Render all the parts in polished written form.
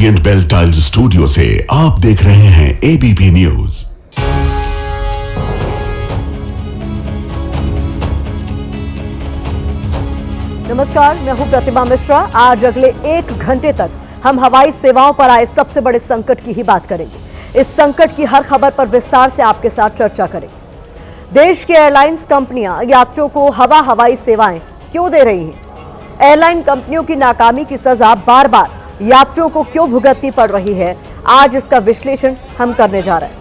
Orient bell tiles studio से आप देख रहे हैं एबीपी न्यूज। नमस्कार, मैं हूं प्रतिमा मिश्रा। आज अगले 1 घंटे तक हम हवाई सेवाओं पर आए सबसे बड़े संकट की ही बात करेंगे। इस संकट की हर खबर पर विस्तार से आपके साथ चर्चा करेंगे। देश की एयरलाइंस कंपनियां यात्रियों को हवाई सेवाएं क्यों दे रही हैं? एयरलाइन कंपनियों की नाकामी की सजा बार बार यात्रियों को क्यों भुगतनी पड़ रही है? आज इसका विश्लेषण हम करने जा रहे हैं।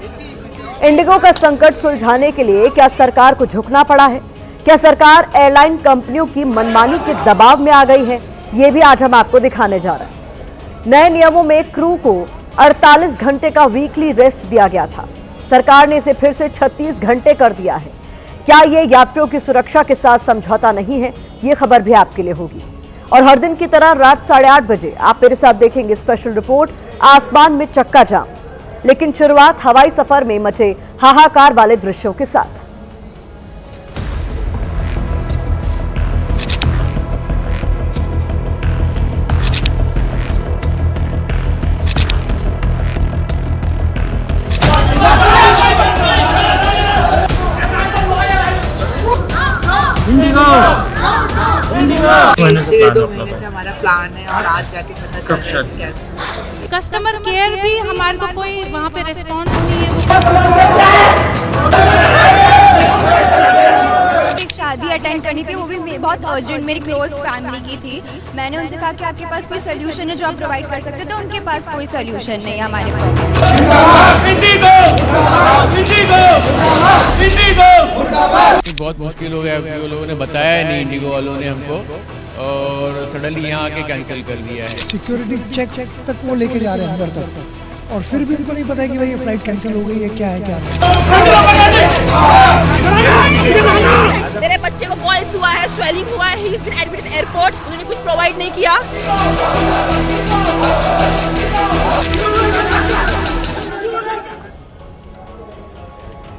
इंडिगो का संकट सुलझाने के लिए क्या सरकार को झुकना पड़ा है? क्या सरकार एयरलाइन कंपनियों की मनमानी के दबाव में आ गई है? ये भी आज हम आपको दिखाने जा रहे हैं। नए नियमों में क्रू को 48 घंटे का वीकली रेस्ट दिया गया था। सरकार ने इसे फिर से 36 घंटे कर दिया है। क्या ये यात्रियों की सुरक्षा के साथ समझौता नहीं है? ये खबर भी आपके लिए होगी। और हर दिन की तरह रात 8:30 बजे आप मेरे साथ देखेंगे स्पेशल रिपोर्ट आसमान में चक्का जाम। लेकिन शुरुआत हवाई सफर में मचे हाहाकार वाले दृश्यों के साथ। डेढ़ 2 महीने से हमारा प्लान है और आज जाके पता चल रहा है कि कैंसिल। कस्टमर केयर भी हमारे को कोई वहाँ पे रिस्पॉन्स नहीं है। एक शादी अटेंड करनी थी, वो भी बहुत अर्जेंट, मेरी क्लोज फैमिली की थी। मैंने उनसे कहा कि आपके पास कोई सोल्यूशन है जो आप प्रोवाइड कर सकते, तो उनके पास कोई सोल्यूशन नहीं है हमारे बहुत मुश्किल हो गया। वो लोगों ने बताया ही नहीं, इंडिगो वालों ने हमको, और सडनली यहाँ आके कैंसिल कर दिया है। सिक्योरिटी चेक तक वो लेके जा रहे हैं अंदर तक, और फिर भी उनको नहीं पता है कि भाई ये फ्लाइट कैंसिल हो गई है, क्या है क्या नहीं। मेरे बच्चे को बॉइल्स हुआ है, स्वेलिंग हुआ है, he is been admitted in airport. उन्होंने कुछ प्रोवाइड नहीं किया।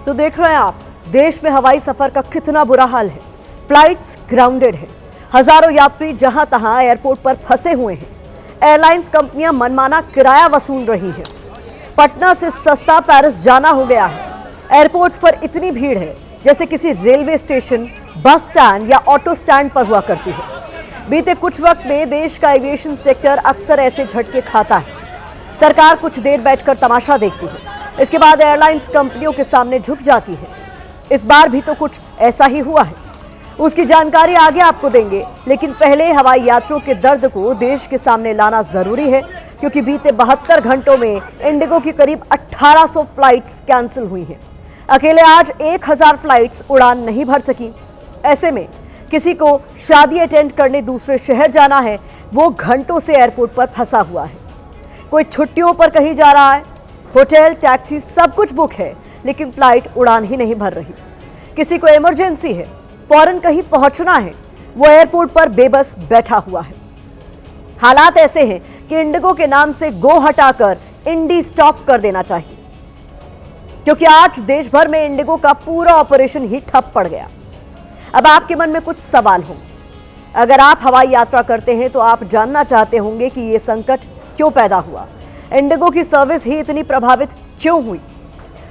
तो देख रहे हैं आप, देश में हवाई सफर का कितना बुरा हाल है। फ्लाइट्स ग्राउंडेड है, हजारों यात्री जहां तहां एयरपोर्ट पर फंसे हुए हैं। एयरलाइंस कंपनियां मनमाना किराया वसूल रही हैं। पटना से सस्ता पेरिस जाना हो गया है। एयरपोर्ट्स पर इतनी भीड़ है जैसे किसी रेलवे स्टेशन, बस स्टैंड या ऑटो स्टैंड पर हुआ करती है। बीते कुछ वक्त में देश का एविएशन सेक्टर अक्सर ऐसे झटके खाता है। सरकार कुछ देर बैठकर तमाशा देखती है, इसके बाद एयरलाइंस कंपनियों के सामने झुक जाती है। इस बार भी तो कुछ ऐसा ही हुआ है। उसकी जानकारी आगे आपको देंगे, लेकिन पहले हवाई यात्रियों के दर्द को देश के सामने लाना जरूरी है, क्योंकि बीते 72 घंटों में इंडिगो की करीब 1800 फ्लाइट्स कैंसिल हुई हैं। अकेले आज 1000 फ्लाइट्स उड़ान नहीं भर सकी। ऐसे में किसी को शादी अटेंड करने दूसरे शहर जाना है, वो घंटों से एयरपोर्ट पर फंसा हुआ है। कोई छुट्टियों पर कहीं जा रहा है, होटल, टैक्सी सब कुछ बुक है, लेकिन फ्लाइट उड़ान ही नहीं भर रही। किसी को इमरजेंसी है, फौरन कहीं पहुंचना है, वो एयरपोर्ट पर बेबस बैठा हुआ है। हालात ऐसे हैं कि इंडिगो के नाम से गो हटाकर इंडी स्टॉप कर देना चाहिए, क्योंकि आज देश भर में इंडिगो का पूरा ऑपरेशन ही ठप पड़ गया। अब आपके मन में कुछ सवाल होंगे। अगर आप हवाई यात्रा करते हैं तो आप जानना चाहते होंगे कि ये संकट क्यों पैदा हुआ, इंडिगो की सर्विस ही इतनी प्रभावित क्यों हुई।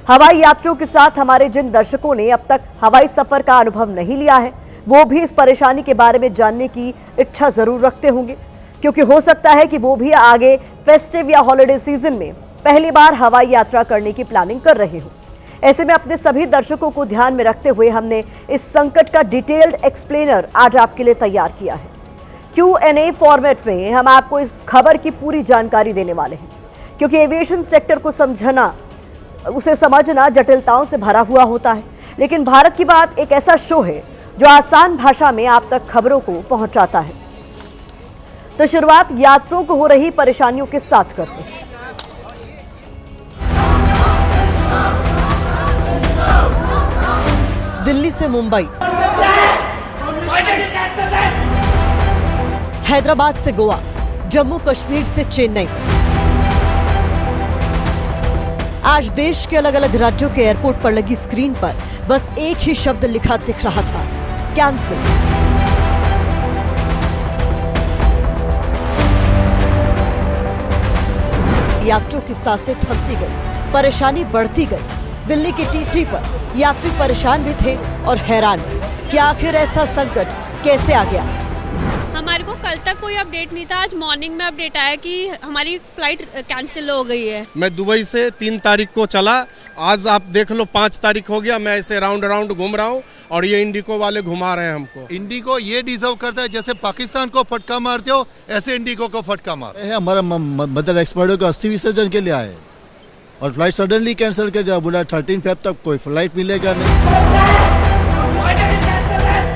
हवाई यात्रियों के साथ हमारे जिन दर्शकों ने अब तक हवाई सफर का अनुभव नहीं लिया है, वो भी इस परेशानी के बारे में जानने की इच्छा जरूर रखते होंगे, क्योंकि हो सकता है कि वो भी आगे फेस्टिव या हॉलिडे सीजन में पहली बार हवाई यात्रा करने की प्लानिंग कर रहे हो। ऐसे में अपने सभी दर्शकों को ध्यान में रखते हुए हमने इस संकट का डिटेल्ड एक्सप्लेनर आज आपके लिए तैयार किया है। Q&A फॉर्मेट में हम आपको इस खबर की पूरी जानकारी देने वाले हैं, क्योंकि एविएशन सेक्टर को उसे समझना जटिलताओं से भरा हुआ होता है। लेकिन भारत की बात एक ऐसा शो है जो आसान भाषा में आप तक खबरों को पहुंचाता है। तो शुरुआत यात्रियों को हो रही परेशानियों के साथ करते हैं। दिल्ली से मुंबई, हैदराबाद से गोवा, जम्मू कश्मीर से चेन्नई, आज देश के अलग अलग राज्यों के एयरपोर्ट पर लगी स्क्रीन पर बस एक ही शब्द लिखा दिख रहा था, कैंसिल। यात्रियों की सांसें थमती गई, परेशानी बढ़ती गई। दिल्ली की T3 पर यात्री परेशान भी थे और हैरान भी कि आखिर ऐसा संकट कैसे आ गया। हमारे को कल तक कोई अपडेट नहीं था, आज मॉर्निंग में अपडेट आया कि हमारी फ्लाइट कैंसिल हो गई है। मैं दुबई से 3 तारीख को चला, आज आप देख लो 5 तारीख हो गया। मैं ऐसे राउंड घूम रहा हूँ और ये इंडिगो वाले घुमा रहे हैं हमको। इंडिगो ये डिजर्व करता है, जैसे पाकिस्तान को फटका मारते हो ऐसे इंडिगो को फटका मार। हमारा मदर एक्सपर्ट को 80 विसर्जन के लिए आए और फ्लाइट सडनली कैंसिल कर दिया, बोला 13 फेब तक कोई फ्लाइट मिलेगा नहीं।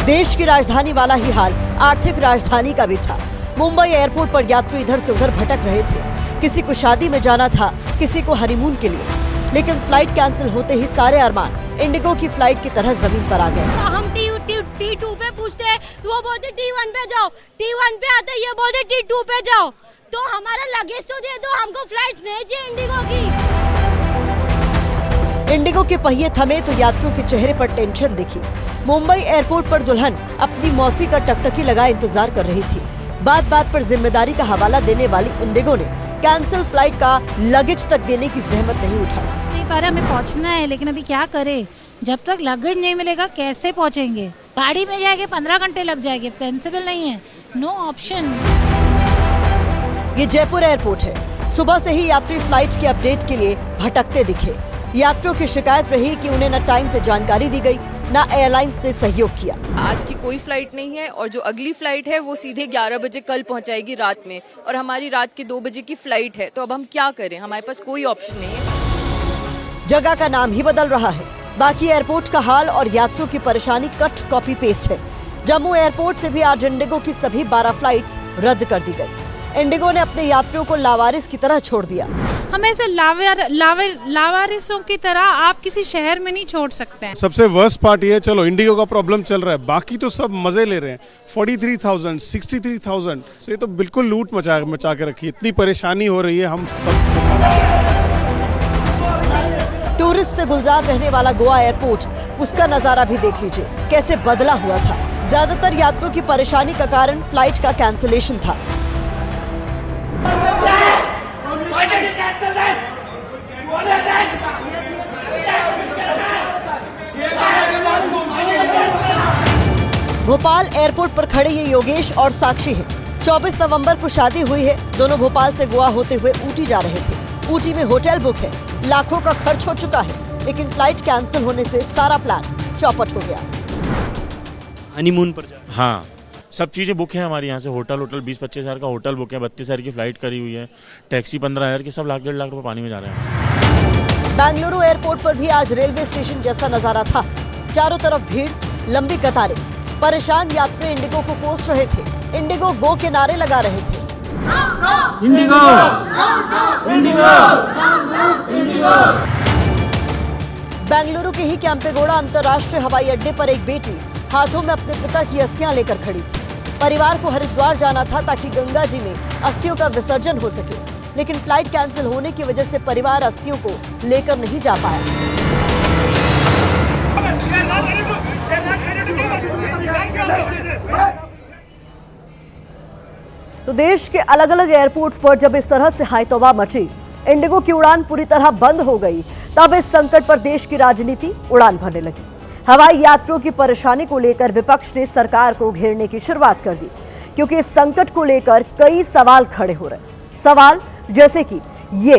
देश की राजधानी वाला ही हाल आर्थिक राजधानी का भी था। मुंबई एयरपोर्ट पर यात्री इधर से उधर भटक रहे थे। किसी को शादी में जाना था, किसी को हनीमून के लिए, लेकिन फ्लाइट कैंसिल होते ही सारे अरमान इंडिगो की फ्लाइट की तरह जमीन पर आ गए। हम T2 पे पूछते हैं तो वो बोलते T1 पे जाओ, T1 पे आते ये बोलते T2 पे जाओ। तो हमारा लगेज तो दे दो, हमको फ्लाइट नहीं चाहिए इंडिगो की। इंडिगो के पहिए थमे तो यात्रियों के चेहरे पर टेंशन दिखी। मुंबई एयरपोर्ट पर दुल्हन अपनी मौसी का टकटकी लगाए इंतजार कर रही थी। बात बात पर जिम्मेदारी का हवाला देने वाली इंडिगो ने कैंसिल फ्लाइट का लगेज तक देने की जहमत नहीं उठाई। नहीं पा रहा, हमें पहुंचना है, लेकिन अभी क्या करें, जब तक लगेज नहीं मिलेगा कैसे पहुंचेंगे। गाड़ी में जाएंगे 15 घंटे लग जाएंगे, पॉसिबल नहीं है, नो ऑप्शन। ये जयपुर एयरपोर्ट है। सुबह से ही यात्री फ्लाइट के अपडेट के लिए भटकते दिखे। यात्रियों की शिकायत रही कि उन्हें न टाइम से जानकारी दी गई, न एयरलाइंस ने सहयोग किया। आज की कोई फ्लाइट नहीं है और जो अगली फ्लाइट है वो सीधे 11 बजे कल पहुंचाएगी रात में, और हमारी रात के 2 बजे की फ्लाइट है। तो अब हम क्या करें, हमारे पास कोई ऑप्शन नहीं है। जगह का नाम ही बदल रहा है, बाकी एयरपोर्ट का हाल और यात्रियों की परेशानी कट कॉपी पेस्ट है। जम्मू एयरपोर्ट से भी आज इंडिगो की सभी 12 फ्लाइट्स रद्द कर दी गई। इंडिगो ने अपने यात्रियों को लावारिस की तरह छोड़ दिया। हमें ऐसे लावारिसों की तरह आप किसी शहर में नहीं छोड़ सकते हैं। सबसे वर्स्ट पार्ट ये, चलो इंडिगो का प्रॉब्लम चल रहा है, बाकी तो सब मजे ले रहे हैं। 43,000, 63,000, तो ये तो बिल्कुल लूट मचा के रखी। इतनी परेशानी हो रही है हम सब। टूरिस्ट से गुलजार रहने वाला गोवा एयरपोर्ट, उसका नजारा भी देख लीजिए कैसे बदला हुआ था। ज्यादातर यात्रियों की परेशानी का कारण फ्लाइट का कैंसिलेशन था। भोपाल एयरपोर्ट पर खड़े ये योगेश और साक्षी हैं। 24 नवंबर को शादी हुई है। दोनों भोपाल से गोवा होते हुए ऊटी जा रहे थे। ऊटी में होटल बुक है, लाखों का खर्च हो चुका है, लेकिन फ्लाइट कैंसिल होने से सारा प्लान चौपट हो गया। हनीमून पर जा, हाँ सब चीज़ें बुक है हमारे यहाँ से। होटल 20-25 हज़ार का होटल बुक है, 32 हज़ार की फ्लाइट करी हुई है, टैक्सी 15 हज़ार की, सब लाख 1.5 लाख रुपए पानी में जा रहे हैं। बेंगलुरु एयरपोर्ट पर भी आज रेलवे स्टेशन जैसा नजारा था। चारों तरफ भीड़, लंबी कतारें, परेशान यात्री इंडिगो को कोस रहे थे। इंडिगो गो के नारे लगा रहे थे। Indigo, Indigo, Indigo. बेंगलुरु के ही कैंपेगौड़ा अंतर्राष्ट्रीय हवाई अड्डे पर एक बेटी हाथों में अपने पिता की अस्थियां लेकर खड़ी थी। परिवार को हरिद्वार जाना था ताकि गंगा जी में अस्थियों का विसर्जन हो सके, लेकिन फ्लाइट कैंसिल होने की वजह से परिवार अस्थियों को लेकर नहीं जा पाया। तो देश के अलग अलग एयरपोर्ट्स पर जब इस तरह से हायतौबा मची, इंडिगो की उड़ान पूरी तरह बंद हो गई, तब इस संकट पर देश की राजनीति उड़ान भरने लगी। हवाई यात्रियों की परेशानी को लेकर विपक्ष ने सरकार को घेरने की शुरुआत कर दी, क्योंकि इस संकट को लेकर कई सवाल खड़े हो रहे हैं। सवाल जैसे कि ये,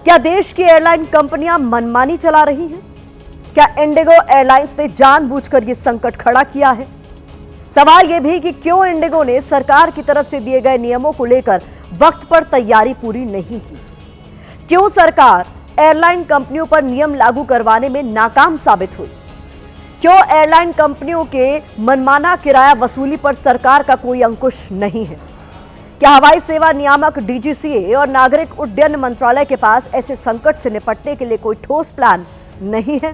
क्या देश की एयरलाइन कंपनियां मनमानी चला रही हैं? क्या इंडिगो एयरलाइंस ने जानबूझकर ये संकट खड़ा किया है? सवाल यह भी कि क्यों इंडिगो ने सरकार की तरफ से दिए गए नियमों को लेकर वक्त पर तैयारी पूरी नहीं की? क्यों सरकार एयरलाइन कंपनियों पर नियम लागू करवाने में नाकाम साबित हुई? क्यों एयरलाइन कंपनियों के मनमाना किराया वसूली पर सरकार का कोई अंकुश नहीं है? क्या हवाई सेवा नियामक DGCA और नागरिक उड्डयन मंत्रालय के पास ऐसे संकट से निपटने के लिए कोई ठोस प्लान नहीं है?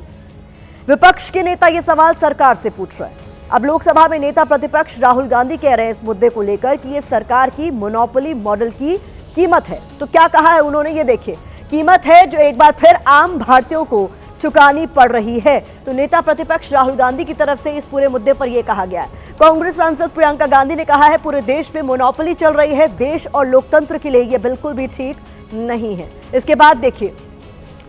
विपक्ष के नेता ये सवाल सरकार से पूछ रहे हैं। अब लोकसभा में नेता प्रतिपक्ष राहुल गांधी कह रहे हैं इस मुद्दे को लेकर कि ये सरकार की मोनोपोली मॉडल की कीमत है। तो क्या कहा है उन्होंने, ये देखिए। कीमत है जो एक बार फिर आम भारतीयों को चुकानी पड़ रही है। तो नेता प्रतिपक्ष राहुल गांधी की तरफ से इस पूरे मुद्दे पर यह कहा गया है। कांग्रेस सांसद प्रियंका गांधी ने कहा है पूरे देश में मोनोपोली चल रही है, देश और लोकतंत्र के लिए यह बिल्कुल भी ठीक नहीं है। इसके बाद देखिए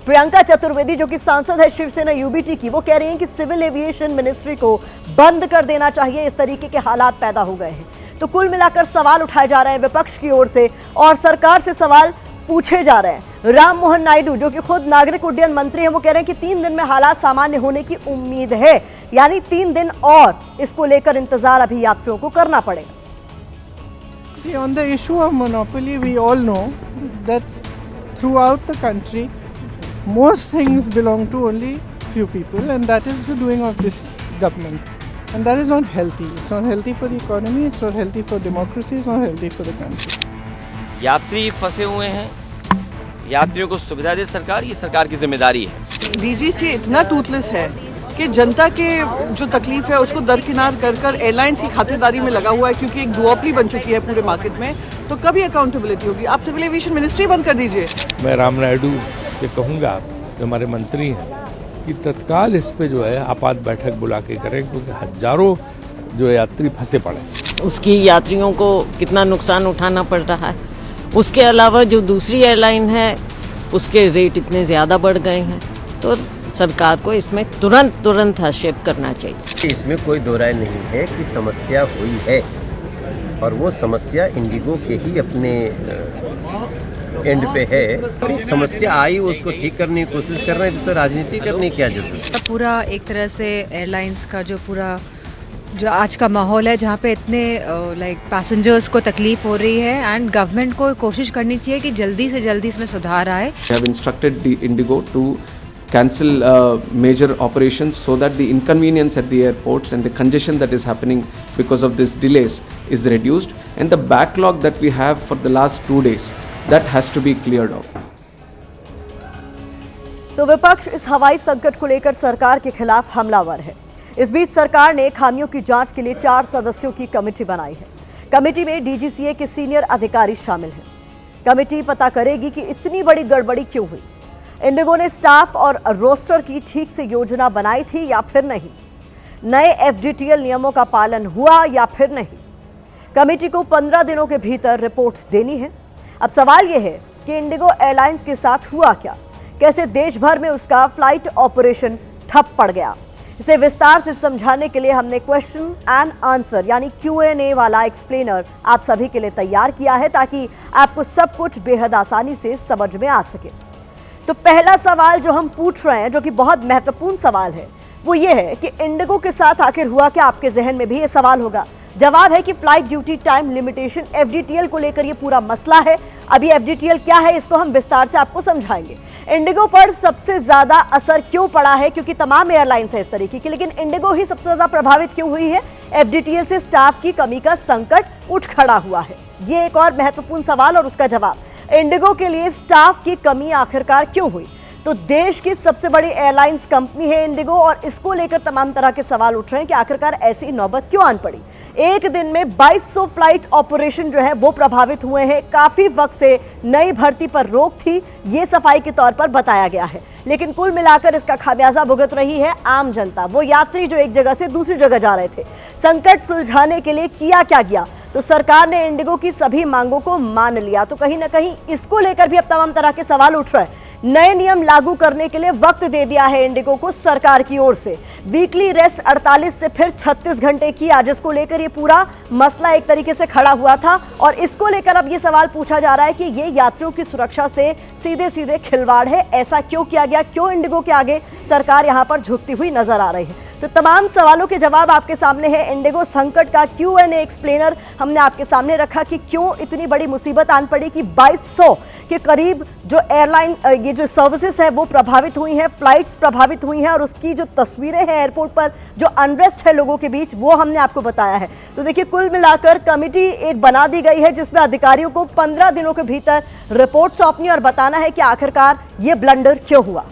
प्रियंका चतुर्वेदी जो कि सांसद है शिवसेना यूबीटी की, वो कह रही हैं कि सिविल एविएशन मिनिस्ट्री को बंद कर देना चाहिए, इस तरीके के हालात पैदा हो गए हैं। तो कुल मिलाकर सवाल उठाए जा रहे हैं विपक्ष की ओर से और सरकार से सवाल पूछे जा रहे हैं। राम मोहन नायडू जो कि खुद नागरिक उड्डयन मंत्री हैं, वो कह रहे हैं कि 3 दिन में हालात सामान्य होने की उम्मीद है, यानी 3 दिन और इसको लेकर इंतजार अभी यात्रियों को करना पड़ेगा। On the issue of monopoly, we all know that throughout the country, most things belong to only few people, and that is the doing of this government. And that is not healthy. It's not healthy for the economy, it's not healthy for democracy, it's not healthy for the country. यात्री फंसे हुए हैं, यात्रियों को सुविधा दे सरकार, ये सरकार की जिम्मेदारी है। डीजीसीए इतना टूथलेस है कि जनता के जो तकलीफ है उसको दरकिनार कर कर एयरलाइंस की खातिरदारी में लगा हुआ है, क्योंकि एक दुओपली बन चुकी है पूरे मार्केट में। तो कभी अकाउंटेबिलिटी होगी? आप सिविल एविएशन मिनिस्ट्री बंद कर दीजिए। मैं राम नायडू से कहूँगा, जो हमारे मंत्री हैं, कि तत्काल इस पे जो है आपात बैठक बुला के करें, क्योंकि हजारों जो यात्री फंसे पड़े। उसकी यात्रियों को कितना नुकसान उठाना पड़ रहा है। उसके अलावा जो दूसरी एयरलाइन है उसके रेट इतने ज़्यादा बढ़ गए हैं, तो सरकार को इसमें तुरंत हस्तक्षेप करना चाहिए। इसमें कोई दो राय नहीं है कि समस्या हुई है, और वो समस्या इंडिगो के ही अपने एंड पे है। और एक समस्या आई उसको ठीक करने की कोशिश कर रहे हैं, तो राजनीति करने की क्या जरूरत है। पूरा एक तरह से एयरलाइंस का जो आज का माहौल है, जहाँ पे इतने पैसेंजर्स को तकलीफ हो रही है, एंड गवर्नमेंट को कोशिश करनी चाहिए कि जल्दी से जल्दी इसमें सुधार आए। We have instructed the Indigo to cancel major operations so that the inconvenience at the airports and the congestion that is happening because of these delays is reduced, and the backlog that we have for the last 2 days that has to be cleared off. तो विपक्ष इस हवाई संकट को लेकर सरकार के खिलाफ हमलावर है। इस बीच सरकार ने खामियों की जांच के लिए 4 सदस्यों की कमेटी बनाई है। कमेटी में डीजीसीए के सीनियर अधिकारी शामिल हैं। कमेटी पता करेगी कि इतनी बड़ी गड़बड़ी क्यों हुई, इंडिगो ने स्टाफ और रोस्टर की ठीक से योजना बनाई थी या फिर नहीं, नए एफडीटीएल नियमों का पालन हुआ या फिर नहीं। कमेटी को 15 दिनों के भीतर रिपोर्ट देनी है। अब सवाल यह है कि इंडिगो एयरलाइंस के साथ हुआ क्या, कैसे देश भर में उसका फ्लाइट ऑपरेशन ठप पड़ गया। इसे विस्तार से समझाने के लिए हमने क्वेश्चन एंड आंसर यानी Q&A वाला एक्सप्लेनर आप सभी के लिए तैयार किया है, ताकि आपको सब कुछ बेहद आसानी से समझ में आ सके। तो पहला सवाल जो हम पूछ रहे हैं, जो कि बहुत महत्वपूर्ण सवाल है, वो ये है कि इंडिगो के साथ आखिर हुआ क्या। आपके जहन में भी ये सवाल होगा। जवाब है कि flight duty time limitation FDTL को लेकर ये पूरा मसला है। अभी एफडीटीएल क्या है इसको हम विस्तार से आपको समझाएंगे। इंडिगो पर सबसे ज्यादा असर क्यों पड़ा है, क्योंकि तमाम एयरलाइंस है इस तरीके की, लेकिन इंडिगो ही सबसे ज्यादा प्रभावित क्यों हुई है। एफडीटीएल से स्टाफ की कमी का संकट उठ खड़ा हुआ है, ये एक और महत्वपूर्ण सवाल और उसका जवाब। इंडिगो के लिए स्टाफ की कमी आखिरकार क्यों हुई। तो देश की सबसे बड़ी एयरलाइंस कंपनी है इंडिगो, और इसको लेकर तमाम तरह के सवाल उठ रहे हैं कि आखिरकार ऐसी नौबत क्यों आन पड़ी। एक दिन में 2200 फ्लाइट ऑपरेशन जो है वो प्रभावित हुए हैं। काफी वक्त से नई भर्ती पर रोक थी, ये सफाई के तौर पर बताया गया है, लेकिन कुल मिलाकर इसका खामियाजा भुगत रही है आम जनता, वो यात्री जो एक जगह से दूसरी जगह जा रहे थे। संकट सुलझाने के लिए किया क्या गया, तो सरकार ने इंडिगो की सभी मांगों को मान लिया। तो कहीं ना कहीं इसको लेकर भी अब तमाम तरह के सवाल उठ रहे हैं। नए नियम लागू करने के लिए वक्त दे दिया है इंडिगो को सरकार की ओर से। वीकली रेस्ट 48 से फिर 36 घंटे किया, जिसको लेकर ये पूरा मसला एक तरीके से खड़ा हुआ था, और इसको लेकर अब ये सवाल पूछा जा रहा है कि ये यात्रियों की सुरक्षा से सीधे सीधे खिलवाड़ है। ऐसा क्यों किया गया, क्यों इंडिगो के आगे सरकार यहां पर झुकती हुई नजर आ रही है। तो तमाम सवालों के जवाब आपके सामने है। इंडिगो संकट का Q&A एक्सप्लेनर हमने आपके सामने रखा कि क्यों इतनी बड़ी मुसीबत आन पड़ी कि 2200 के करीब जो एयरलाइन ये जो सर्विसेज है वो प्रभावित हुई हैं, फ्लाइट्स प्रभावित हुई हैं, और उसकी जो तस्वीरें हैं एयरपोर्ट पर जो अनरेस्ट है लोगों के बीच, वो हमने आपको बताया है। तो देखिए कुल मिलाकर कमेटी एक बना दी गई है जिसमें अधिकारियों को 15 दिनों के भीतर रिपोर्ट सौंपनी और बताना है कि आखिरकार ये ब्लंडर क्यों हुआ।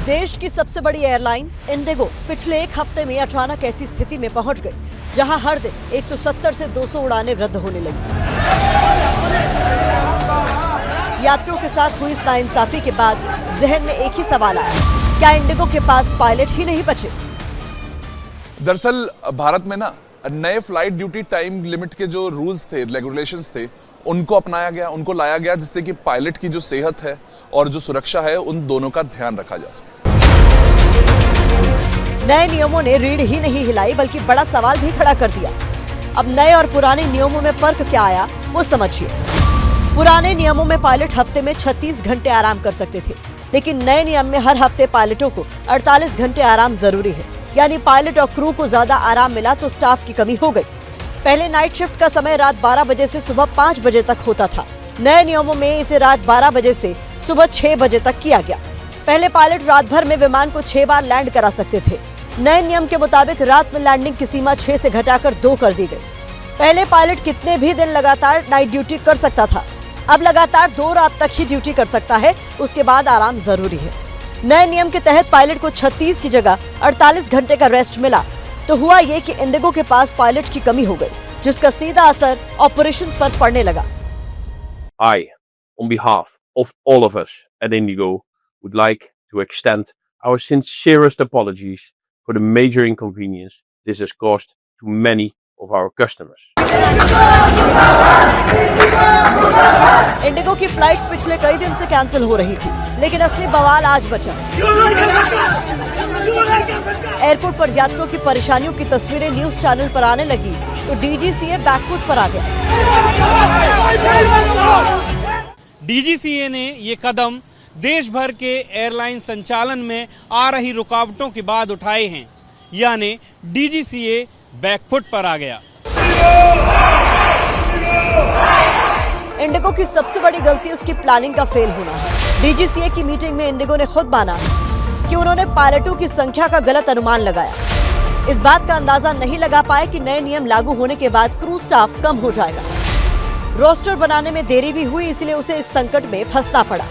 देश की सबसे बड़ी एयरलाइंस इंडिगो पिछले एक हफ्ते में अचानक ऐसी स्थिति में पहुंच गई जहां हर दिन 170 से 200 उड़ानें रद्द होने लगी। यात्रियों के साथ हुई इस नाइंसाफी के बाद जहन में एक ही सवाल आया, क्या इंडिगो के पास पायलट ही नहीं बचे? दरअसल भारत में ना नए फ्लाइट ड्यूटी टाइम लिमिट के जो रूल्स थे, रेगुलेशंस थे, उनको अपनाया गया, उनको लाया गया, जिससे कि पायलट की जो सेहत है और जो सुरक्षा है उन दोनों का ध्यान रखा जा सके। नए नियमों ने रीढ़ ही नहीं हिलाई बल्कि बड़ा सवाल भी खड़ा कर दिया। अब नए और पुराने नियमों में फर्क क्या आया वो समझिए। पुराने नियमों में पायलट हफ्ते में 36 घंटे आराम कर सकते थे, लेकिन नए नियम में हर हफ्ते पायलटों को 48 घंटे आराम जरूरी है। यानी पायलट और क्रू को ज्यादा आराम मिला तो स्टाफ की कमी हो गई। पहले नाइट शिफ्ट का समय रात 12 बजे से सुबह 5 बजे तक होता था। नए नियमों में इसे रात 12 बजे से सुबह 6 बजे तक किया गया। पहले पायलट रात भर में विमान को 6 बार लैंड करा सकते थे। नए नियम के मुताबिक रात में लैंडिंग की सीमा 6 से घटाकर 2 कर दी गई। पहले पायलट कितने भी दिन लगातार नाइट ड्यूटी कर सकता था, अब लगातार 2 रात तक ही ड्यूटी कर सकता है, उसके बाद आराम जरूरी है। नए नियम के तहत पायलट को 36 की जगह 48 घंटे का रेस्ट मिला, तो हुआ ये कि इंडिगो के पास पायलट की कमी हो गई, जिसका सीधा असर ऑपरेशंस पर पड़ने लगा। I, on behalf of all of us at Indigo, would like to extend our sincerest apologies for the major inconvenience this has caused to many of our customers. Indigo की फ्लाइट्स पिछले कई दिन से cancel हो रही थी, लेकिन असली बवाल आज बचा। एयरपोर्ट पर यात्रियों की परेशानियों की तस्वीरें न्यूज चैनल पर आने लगी तो डीजीसीए बैकफुट पर आ गया। डीजीसीए ने ये कदम देश भर के एयरलाइन संचालन में आ रही रुकावटों के बाद उठाए हैं, यानी डीजीसीए बैकफुट पर आ गया। इंडिगो की सबसे बड़ी गलती उसकी प्लानिंग का फेल होना है। डीजीसीए की मीटिंग में इंडिगो ने खुद माना कि उन्होंने पायलटों की संख्या का गलत अनुमान लगाया। इस बात का अंदाजा नहीं लगा पाए कि नए नियम लागू होने के बाद क्रू स्टाफ कम हो जाएगा। रोस्टर बनाने में देरी भी हुई, इसलिए उसे इस संकट में फंसना पड़ा।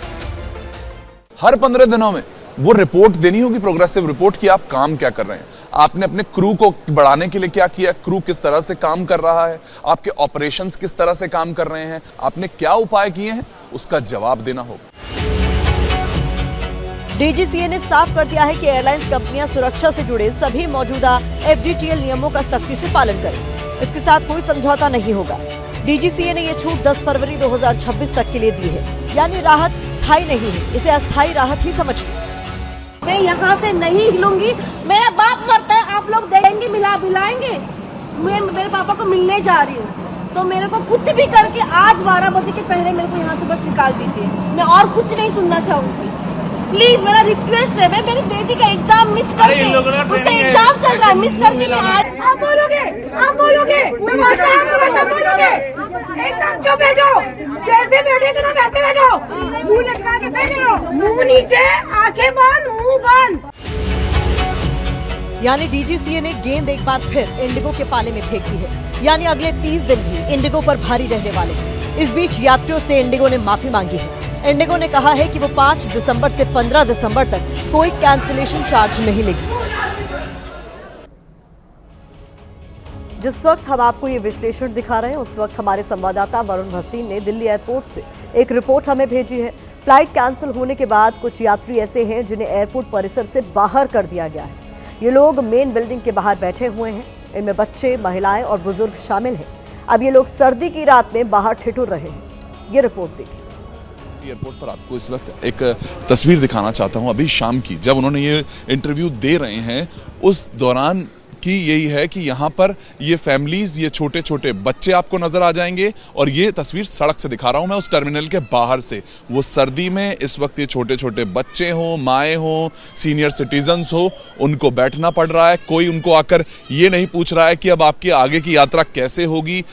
हर 15 दिनों में वो रिपोर्ट देनी होगी, प्रोग्रेसिव रिपोर्ट, कि आप काम क्या कर रहे हैं, आपने अपने क्रू को बढ़ाने के लिए क्या किया, क्रू किस तरह से काम कर रहा है, आपके ऑपरेशंस किस तरह से काम कर रहे हैं, आपने क्या उपाय किए हैं, उसका जवाब देना होगा। डीजीसीए ने साफ कर दिया है कि एयरलाइंस कंपनियां सुरक्षा से जुड़े सभी मौजूदा एफडीटीएल नियमों का सख्ती से पालन करें। इसके साथ कोई समझौता नहीं होगा। डीजीसीए ने ये छूट 10 फरवरी 2026 तक के लिए दी है, यानी राहत स्थायी नहीं है, इसे अस्थायी राहत ही समझिए। मैं यहाँ से नहीं हिलूंगी, मेरा बाप मरता है, आप लोग देंगे मिलाएंगे। मैं मेरे पापा को मिलने जा रही हूँ, तो मेरे को कुछ भी करके आज 12 बजे के पहले मेरे को यहाँ से बस निकाल दीजिए। मैं और कुछ नहीं सुनना चाहूंगी, प्लीज मेरा रिक्वेस्ट है। मैं मेरी बेटी का एग्जाम मिस करके, उसका एग्जाम चल रहा है, मिस करके मैं आज। आप बोलोगे एकदम चुप बैठो, जैसे बैठे थे ना वैसे बैठो, मुंह लटका के बैठो, मुंह नीचे, आंखें बंद, मुंह बंद। यानी डीजीसीए ने गेंद एक बार फिर इंडिगो के पाले में फेंक दी है, यानी अगले 30 दिन भी इंडिगो पर भारी रहने वाले हैं। इस बीच यात्रियों से इंडिगो ने माफी मांगी है। इंडिगो ने कहा है कि वो 5 दिसंबर से 15 दिसंबर तक कोई कैंसिलेशन चार्ज नहीं लेगी। जिस वक्त हम आपको ये विश्लेषण दिखा रहे हैं, उस वक्त हमारे संवाददाता वरुण भसीन ने दिल्ली एयरपोर्ट से एक रिपोर्ट हमें भेजी है। फ्लाइट कैंसिल होने के बाद कुछ यात्री ऐसे हैं जिन्हें एयरपोर्ट परिसर से बाहर कर दिया गया है। ये लोग मेन बिल्डिंग के बाहर बैठे हुए हैं, इनमें बच्चे, महिलाएं और बुजुर्ग शामिल हैं। अब ये लोग सर्दी की रात में बाहर ठिठुर रहे हैं। ये रिपोर्ट देखिए। एयरपोर्ट पर आपको इस वक्त एक तस्वीर दिखाना चाहता हूं, अभी शाम की, जब उन्होंने ये इंटरव्यू दे रहे हैं उस दौरान की यही है कि यहाँ पर ये फैमिलीज, ये छोटे छोटे बच्चे आपको नजर आ जाएंगे। और ये तस्वीर सड़क से दिखा रहा हूँ मैं, उस टर्मिनल के बाहर से। वो सर्दी में इस वक्त ये छोटे छोटे बच्चे हों, माएँ हों, सीनियर सिटीजन्स हो, उनको बैठना पड़ रहा है। कोई उनको आकर ये नहीं पूछ रहा है कि अब आपकी आगे की यात्रा कैसे होगी।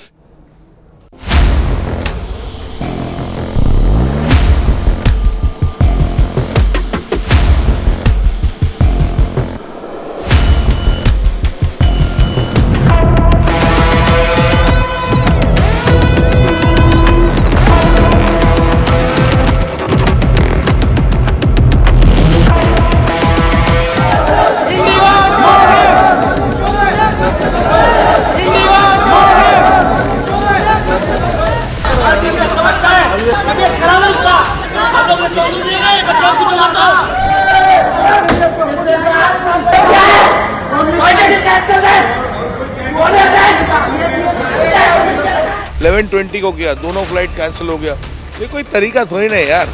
11:20 को किया, दोनों फ्लाइट कैंसिल हो गया। ये कोई तरीका थोड़ी नहीं यार,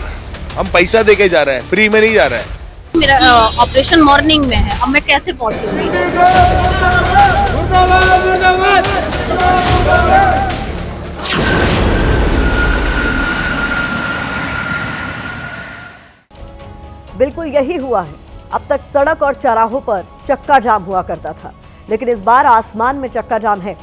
हम पैसा देके जा रहे हैं, फ्री में नहीं जा रहे हैं। मेरा ऑपरेशन मॉर्निंग में है, अब मैं कैसे पहुंचूंगी? बिल्कुल यही हुआ है। अब तक सड़क और चौराहों पर चक्का जाम हुआ करता था, लेकिन इस बार आसमान में चक्का जाम है,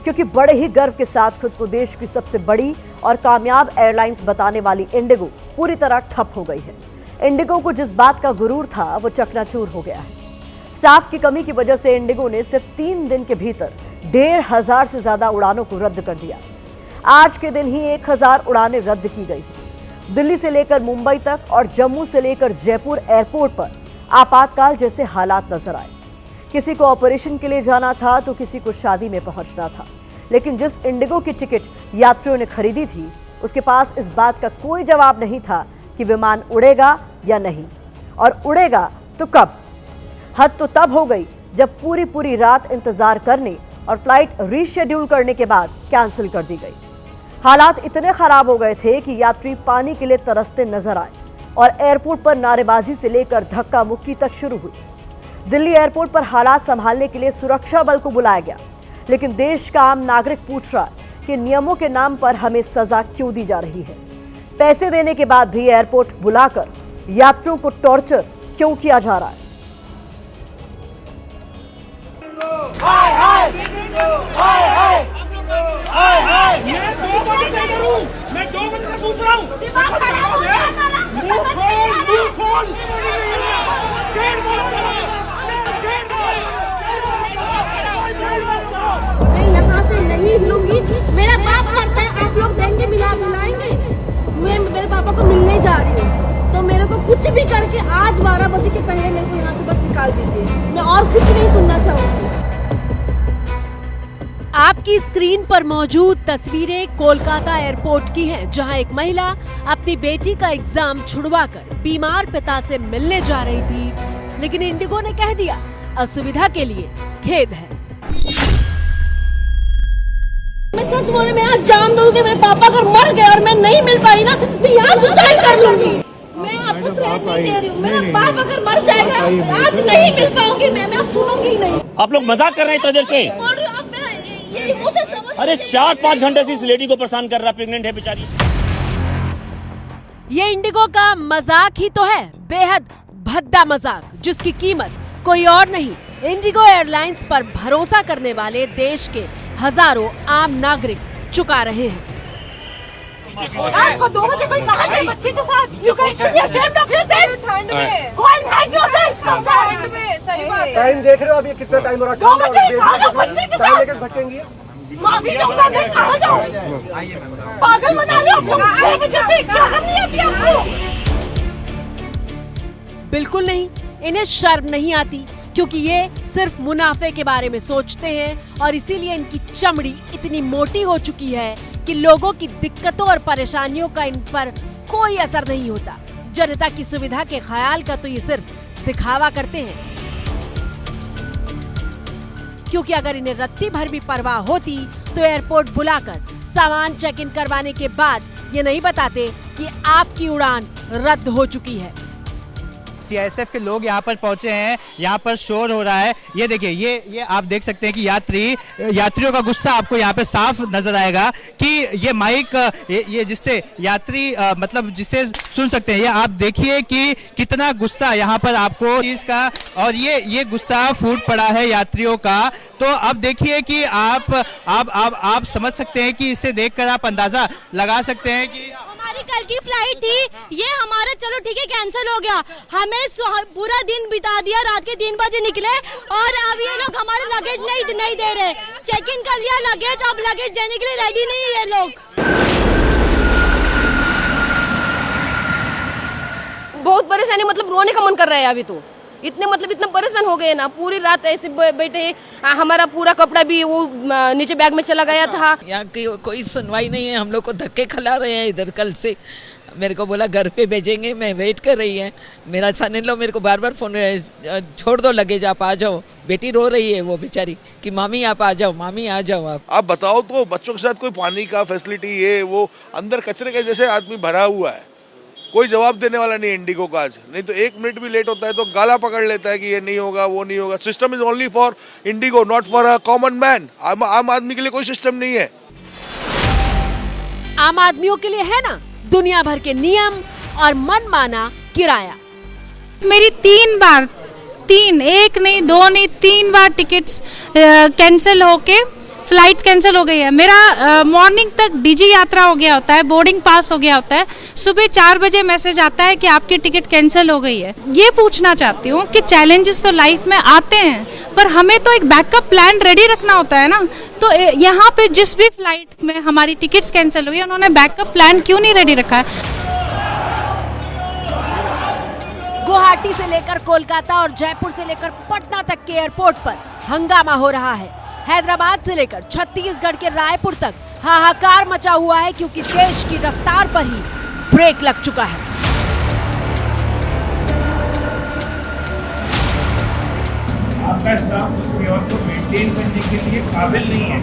क्योंकि बड़े ही गर्व के साथ खुद को देश की सबसे बड़ी और कामयाब एयरलाइंस बताने वाली इंडिगो पूरी तरह ठप हो गई है। इंडिगो को जिस बात का गुरूर था वो चकनाचूर हो गया है। स्टाफ की कमी की वजह से इंडिगो ने सिर्फ 3 दिन के भीतर 1,500 से ज्यादा उड़ानों को रद्द कर दिया। आज के दिन ही 1,000 उड़ानें रद्द की गई। दिल्ली से लेकर मुंबई तक और जम्मू से लेकर जयपुर एयरपोर्ट पर आपातकाल जैसे हालात नजर आए। किसी को ऑपरेशन के लिए जाना था तो किसी को शादी में पहुंचना था, लेकिन जिस इंडिगो की टिकट यात्रियों ने खरीदी थी उसके पास इस बात का कोई जवाब नहीं था कि विमान उड़ेगा या नहीं, और उड़ेगा तो कब। हद तो तब हो गई जब पूरी रात इंतजार करने और फ्लाइट रीशेड्यूल करने के बाद कैंसिल कर दी गई। हालात इतने खराब हो गए थे कि यात्री पानी के लिए तरसते नजर आए और एयरपोर्ट पर नारेबाजी से लेकर धक्का मुक्की तक शुरू हुई। दिल्ली एयरपोर्ट पर हालात संभालने के लिए सुरक्षा बल को बुलाया गया, लेकिन देश का आम नागरिक पूछ रहा है कि नियमों के नाम पर हमें सजा क्यों दी जा रही है। पैसे देने के बाद भी एयरपोर्ट बुलाकर यात्रियों को टॉर्चर क्यों किया जा रहा है। मैं 2 बजे से इधर हूं, मैं 2 बजे से पूछ रहा हूं। मैं यहाँ से नहीं हिलूंगी। मेरा बाप मरता है, आप लोग देंगे बुलाएंगे। मैं मेरे पापा को मिलने जा रही हूँ, तो मेरे को कुछ भी करके आज 12 बजे के पहले मेरे को यहाँ से बस निकाल दीजिए। मैं और कुछ नहीं सुनना चाहूँगी। आपकी स्क्रीन पर मौजूद तस्वीरें कोलकाता एयरपोर्ट की हैं, जहां एक महिला अपनी बेटी का एग्जाम छुड़वाकर बीमार पिता से मिलने जा रही थी, लेकिन इंडिगो ने कह दिया असुविधा के लिए खेद है। मैं सच बोल रही, मैं आज जान दूंगी। मेरे पापा अगर मर गए और मैं नहीं मिल पाई ना, मैं यहाँ सुसाइड कर लूंगी। मैं आपको थ्रेट नहीं दे रही हूँ। मेरा बाप अगर मर जाएगा, आज नहीं मिल पाऊंगी मैं सुनूंगी ही नहीं। आप लोग मजाक कर रहे हैं इतनी देर से। अरे 4-5 घंटे से इस लेडी को परेशान कर रहा, प्रेग्नेंट है बेचारी। ये इंडिगो का मजाक ही तो है, बेहद भद्दा मजाक, जिसकी कीमत कोई और नहीं इंडिगो एयरलाइंस पर भरोसा करने वाले देश के हजारों आम नागरिक चुका रहे हैं। आपको 2 बजे कोई कहा है बच्चे के साथ? You guys should be ashamed of yourself. ठंड में कौन hang yourself? ठंड में सही बात है। टाइम देख रहे हो अभी कितना टाइम हो रहा है? 2 बजे कहाँ जाओ बच्चे के साथ? लेकर भटकेंगी। माफी चाहूँगा, मैं कहाँ जाऊँ? पागल बना रहे हो आप लोग। 2 बजे से शर्म नहीं आती आपको? बिल्कुल नहीं, इन्हें शर्म नहीं आती, क्योंकि ये सिर्फ मुनाफे के बारे में सोचते हैं और इसीलिए इनकी चमड़ी इतनी मोटी हो चुकी है कि लोगों की दिक्कतों और परेशानियों का इन पर कोई असर नहीं होता। जनता की सुविधा के ख्याल का तो ये सिर्फ दिखावा करते हैं, क्योंकि अगर इन्हें रत्ती भर भी परवाह होती तो एयरपोर्ट बुलाकर सामान चेक इन करवाने के बाद ये नहीं बताते कि आपकी उड़ान रद्द हो चुकी है। सीआईएसएफ के लोग यहाँ पर पहुंचे हैं, यहाँ पर शोर हो रहा है। ये देखिए, ये आप देख सकते हैं कि यात्रियों का गुस्सा आपको यहाँ पे साफ नजर आएगा कि ये माइक ये जिससे यात्री मतलब जिसे सुन सकते हैं। ये आप देखिए कि कितना गुस्सा यहाँ पर आपको इसका, और ये गुस्सा फूट पड़ा है यात्रियों का। तो अब देखिए कि आप समझ सकते हैं कि इसे देखकर आप अंदाजा लगा सकते हैं कि हमारी कल की फ्लाइट थी, ये हमारा चलो ठीक है कैंसिल हो गया। हमें पूरा दिन बिता दिया, रात के 3 बजे निकले और अब ये लोग हमारे लगेज नहीं दे रहे। चेक इन कर लिया लगेज, अब लगेज देने के लिए रेडी नहीं है ये लोग। बहुत परेशानी, मतलब रोने का मन कर रहा है अभी तो। इतना परेशान हो गए ना, पूरी रात ऐसे बैठे। हमारा पूरा कपड़ा भी वो नीचे बैग में चला गया था। यहाँ की कोई सुनवाई नहीं है, हम लोग को धक्के खिला रहे हैं इधर कल से। मेरे को बोला घर पे भेजेंगे, मैं वेट कर रही है। मेरा सन इन लॉ मेरे को बार बार फोन, छोड़ दो लगेज, आप आ जाओ। बेटी रो रही है वो बेचारी कि मामी आप आ जाओ, मामी आ जाओ। आप बताओ तो बच्चों के साथ कोई पानी का फैसिलिटी, ये वो अंदर कचरे के जैसे आदमी भरा हुआ है, कोई जवाब देने वाला नहीं इंडिगो का आज। नहीं तो 1 मिनट भी लेट होता है तो गाला पकड़ लेता है कि ये नहीं होगा, वो नहीं होगा। System is only for Indigo, not for a common man. आम आदमी के लिए कोई सिस्टम नहीं है। आम आदमियों के लिए है ना दुनिया भर के नियम और मनमाना किराया। मेरी 3 बार, 1 नहीं 2 नहीं 3 बार टिकट्स कैंसिल होके फ्लाइट कैंसिल हो गई है। मेरा मॉर्निंग तक डीजी यात्रा हो गया होता है, बोर्डिंग पास हो गया होता है, सुबह 4 बजे मैसेज आता है कि आपकी टिकट कैंसिल हो गई है। ये पूछना चाहती हूँ कि चैलेंजेस तो लाइफ में आते हैं, पर हमें तो एक बैकअप प्लान रेडी रखना होता है ना। तो यहाँ पे जिस भी फ्लाइट में हमारी टिकट्स कैंसिल हुई, उन्होंने बैकअप प्लान क्यों नहीं रेडी रखा है? गुवाहाटी से लेकर कोलकाता और जयपुर से लेकर पटना तक के एयरपोर्ट पर हंगामा हो रहा है। हैदराबाद से लेकर छत्तीसगढ़ के रायपुर तक हाहाकार मचा हुआ है, क्योंकि देश की रफ्तार पर ही ब्रेक लग चुका है। आपका स्टाफ उस व्यवस्था को मेंटेन करने के लिए काबिल नहीं है,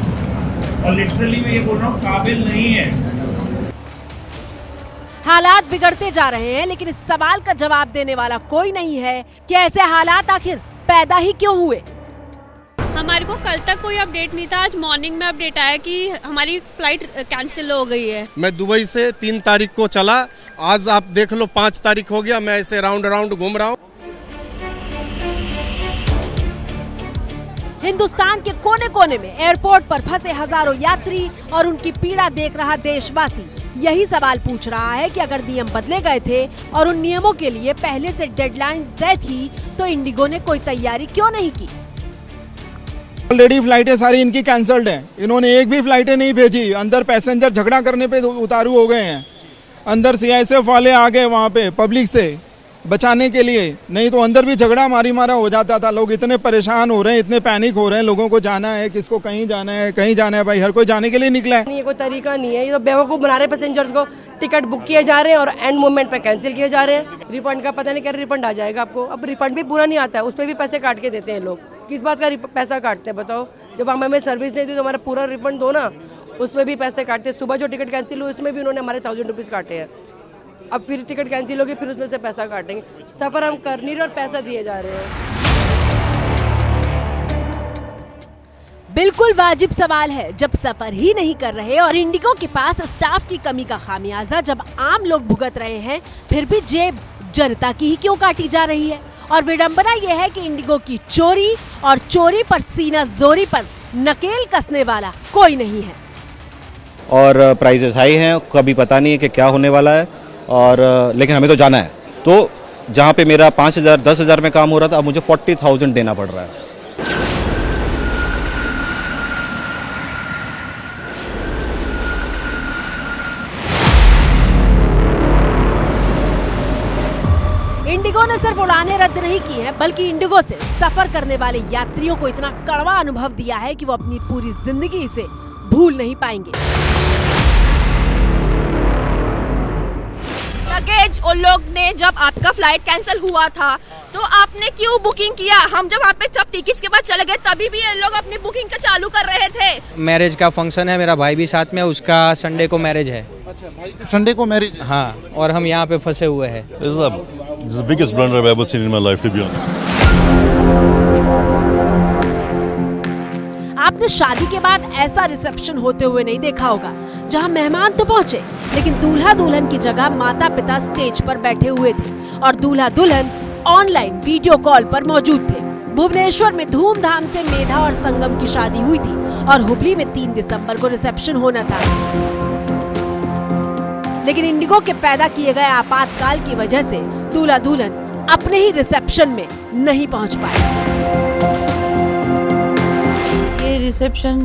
और लिटरली मैं ये बोल रहा हूँ काबिल नहीं है। हालात बिगड़ते जा रहे हैं, लेकिन इस सवाल का जवाब देने वाला कोई नहीं है कि ऐसे हालात आखिर पैदा ही क्यों हुए। हमारे को कल तक कोई अपडेट नहीं था, आज मॉर्निंग में अपडेट आया कि हमारी फ्लाइट कैंसिल हो गई है। मैं दुबई से 3 तारीख को चला, आज आप देख लो 5 तारीख हो गया, मैं ऐसे राउंड घूम रहा हूँ। हिंदुस्तान के कोने कोने में एयरपोर्ट पर फंसे हजारों यात्री और उनकी पीड़ा देख रहा देशवासी यही सवाल पूछ रहा है कि अगर नियम बदले गए थे और उन नियमों के लिए पहले से डेडलाइन तय थी, तो इंडिगो ने कोई तैयारी क्यों नहीं की। ऑलरेडी फ्लाइटें सारी इनकी कैंसल्ड हैं, इन्होंने एक भी फ्लाइटें नहीं भेजी। अंदर पैसेंजर झगड़ा करने पे उतारू हो गए हैं। अंदर सीआईएसएफ वाले आ गए वहाँ पे पब्लिक से बचाने के लिए, नहीं तो अंदर भी झगड़ा मारा हो जाता था। लोग इतने परेशान हो रहे हैं, इतने पैनिक हो रहे हैं, लोगों को जाना है, किसको कहीं जाना है भाई, हर कोई जाने के लिए निकला है। ये कोई तरीका नहीं है, ये तो बेवकूफ़ बना रहे हैं पैसेंजर्स को। टिकट बुक किए जा रहे हैं और एंड मोमेंट पे कैंसिल किए जा रहे हैं। रिफंड का पता नहीं क्या रिफंड आ जाएगा आपको। अब रिफंड भी पूरा नहीं आता है, उसमें भी पैसे काट के देते हैं लोग। किस बात का पैसा काटते हैं बताओ? जब हमें सर्विस नहीं दी तो हमारा पूरा रिफंड दो ना, उसमें भी पैसे काटते हैं। सुबह जो टिकट कैंसिल हुई उसमें भी उन्होंने हमारे 1000 रुपीज़ काटे हैं। अब फिर टिकट कैंसिल होगी, फिर उसमें से पैसा काटेंगे। सफर हम कर नहीं रहे और पैसा दिए जा रहे हैं। बिल्कुल वाजिब सवाल है, जब सफर ही नहीं कर रहे और इंडिगो के पास स्टाफ की कमी का खामियाजा जब आम लोग भुगत रहे हैं, फिर भी जेब जनता की ही क्यों काटी जा रही है। और विडंबना यह है कि इंडिगो की चोरी और चोरी पर सीना जोरी पर नकेल कसने वाला कोई नहीं है। और प्राइजेस हाई हैं, कभी पता नहीं है कि क्या होने वाला है, और लेकिन हमें तो जाना है। तो जहाँ पे मेरा 5,000 10,000 में काम हो रहा था, अब मुझे 40,000 देना पड़ रहा है। इंडिगो ने सिर्फ उड़ानें रद्द नहीं की हैं, बल्कि इंडिगो से सफर करने वाले यात्रियों को इतना कड़वा अनुभव दिया है कि वो अपनी पूरी जिंदगी इसे भूल नहीं पाएंगे। लगेज उन लोग ने जब आपका फ्लाइट कैंसिल हुआ था तो आपने क्यों बुकिंग किया? हम जब वहाँ पे सब टिकट्स के बाद चले गए तभी भी ये लोग अपनी बुकिंग का चालू कर रहे थे। मैरिज का फंक्शन है, मेरा भाई भी साथ में, उसका संडे को मैरिज है। अच्छा, भाई संडे को मैरिज? हाँ, और हम यहाँ पे फंसे हुए हैं। This is the biggest blunder I've ever seen in my life, to be honest. आपने शादी के बाद ऐसा रिसेप्शन होते हुए नहीं देखा होगा, जहां मेहमान तो पहुंचे लेकिन दूल्हा दुल्हन की जगह माता पिता स्टेज पर बैठे हुए थे और दूल्हा दुल्हन ऑनलाइन वीडियो कॉल पर मौजूद थे। भुवनेश्वर में धूमधाम से मेधा और संगम की शादी हुई थी और हुबली में 3 दिसंबर को रिसेप्शन होना था, लेकिन इंडिगो के पैदा किए गए आपातकाल की वजह से दूल्हा दुल्हन अपने ही रिसेप्शन में नहीं पहुंच पाए। ये रिसेप्शन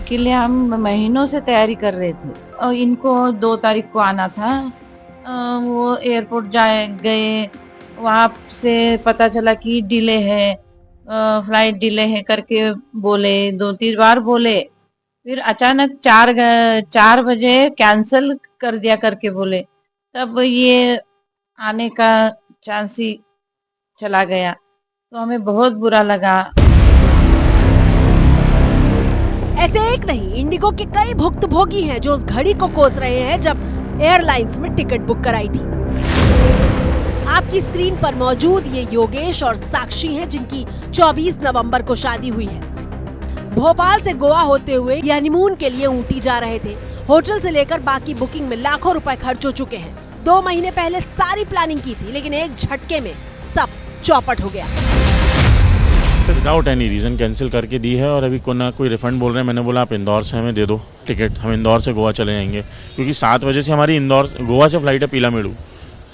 के लिए हम महीनों से तैयारी कर रहे थे और इनको 2 तारीख को आना था। वो एयरपोर्ट गए, वहाँ से पता चला कि डिले है, फ्लाइट डिले है करके बोले, 2-3 बार बोले, फिर अचानक 4 बजे कैंसिल कर दिया करके बोले। तब ये आने का चांस ही चला गया, तो हमें बहुत बुरा लगा। ऐसे एक नहीं, इंडिगो के कई भुक्तभोगी हैं जो उस घड़ी को कोस रहे हैं जब एयरलाइंस में टिकट बुक कराई थी। आपकी स्क्रीन पर मौजूद ये योगेश और साक्षी हैं जिनकी 24 नवंबर को शादी हुई है। भोपाल से गोवा होते हुए ये हनीमून के लिए ऊटी जा रहे थे। होटल से लेकर बाकी बुकिंग में लाखों रुपए खर्च हो चुके हैं। 2 महीने पहले सारी प्लानिंग की थी, लेकिन एक झटके में सब चौपट हो गया। विदाउट एनी रीजन कैंसिल करके दी है और अभी कोई रिफंड बोल रहे हैं। मैंने बोला आप इंदौर से हमें दे दो टिकट, हम इंदौर से गोवा चले जाएंगे, क्योंकि 7 बजे से हमारी गोवा से फ्लाइट है पीलामेडू